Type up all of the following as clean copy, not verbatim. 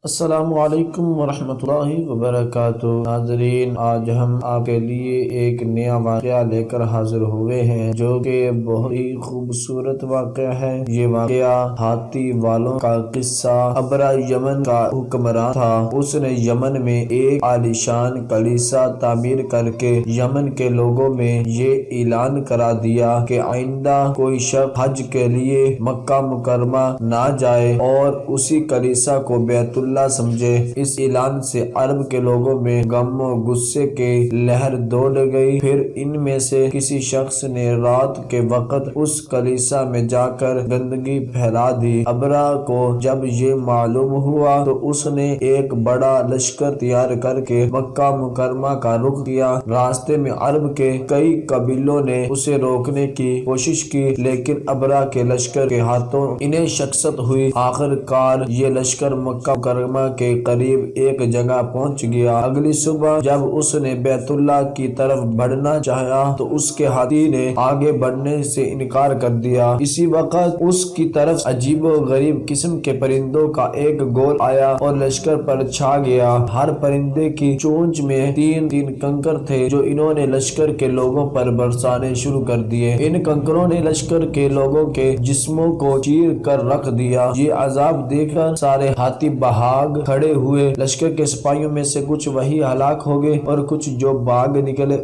السلام علیکم ورحمۃ اللہ وبرکاتہ۔ ناظرین، آج ہم آپ کے لیے ایک نیا واقعہ لے کر حاضر ہوئے ہیں جو کہ بہت ہی خوبصورت واقعہ ہے۔ یہ واقعہ ہاتھی والوں کا قصہ۔ ابرہ یمن کا حکمران تھا۔ اس نے یمن میں ایک عالیشان کلیسا تعمیر کر کے یمن کے لوگوں میں یہ اعلان کرا دیا کہ آئندہ کوئی شخص حج کے لیے مکہ مکرمہ نہ جائے اور اسی کلیسا کو بیت اللہ سمجھے۔ اس اعلان سے عرب کے لوگوں میں غم و غصے کی لہر دوڑ گئی۔ پھر ان میں سے کسی شخص نے رات کے وقت اس کلیسا میں جا کر گندگی پھیلا دی۔ ابرہ کو جب یہ معلوم ہوا تو اس نے ایک بڑا لشکر تیار کر کے مکہ مکرمہ کا رخ کیا۔ راستے میں عرب کے کئی قبیلوں نے اسے روکنے کی کوشش کی، لیکن ابرہ کے لشکر کے ہاتھوں انہیں شکست ہوئی۔ آخر کار یہ لشکر مکہ مکرمہ کے قریب ایک جگہ پہنچ گیا۔ اگلی صبح جب اس نے بیت اللہ کی طرف بڑھنا چاہا تو اس کے ہاتھی نے آگے بڑھنے سے انکار کر دیا۔ اسی وقت اس کی طرف عجیب و غریب قسم کے پرندوں کا ایک گول آیا اور لشکر پر چھا گیا۔ ہر پرندے کی چونچ میں تین کنکر تھے جو انہوں نے لشکر کے لوگوں پر برسانے شروع کر دیے۔ ان کنکروں نے لشکر کے لوگوں کے جسموں کو چیر کر رکھ دیا۔ یہ عذاب دیکھ کر سارے ہاتھی بھاگ کھڑے ہوئے۔ لشکر کے سپاہیوں میں سے کچھ وہیں ہلاک ہو گئے اور کچھ جو بھاگ نکلے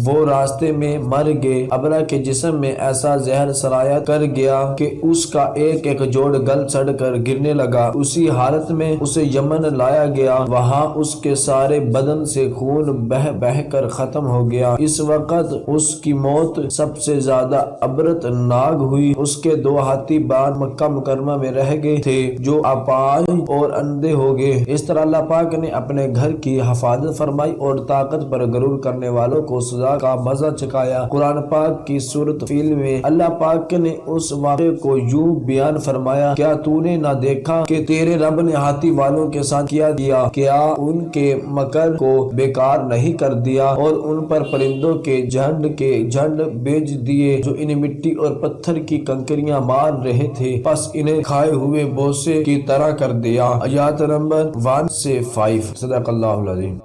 وہ راستے میں مر گئے۔ ابرہ کے جسم میں ایسا زہر سرایت کر گیا کہ اس کا ایک ایک جوڑ گل سڑ کر گرنے لگا۔ اسی حالت میں اسے یمن لایا گیا۔ وہاں اس کے سارے بدن سے خون بہہ کر ختم ہو گیا۔ اس وقت اس کی موت سب سے زیادہ عبرت ناک ہوئی۔ اس کے دو ہاتھی بعد مکہ مکرمہ میں رہ گئے تھے جو اپاہج اور اندھے ہو گئے۔ اس طرح اللہ پاک نے اپنے گھر کی حفاظت فرمائی اور طاقت پر غرور کرنے والوں کو سزا کا مزہ چکھایا۔ قرآن پاک کی سورۃ فیل میں اللہ پاک نے اس واقعے کو یوں بیان فرمایا: کیا تو نے نہ دیکھا کہ تیرے رب نے ہاتھی والوں کے ساتھ کیا کیا ان کے مکر کو بیکار نہیں کر دیا اور ان پر پرندوں کے جھنڈ بھیج دیے جو انہیں مٹی اور پتھر کی کنکریاں مار رہے تھے، پس انہیں کھائے ہوئے بوسے کی طرح کر دیا۔ آیات نمبر 1 سے 5۔ صدق اللہ العظیم۔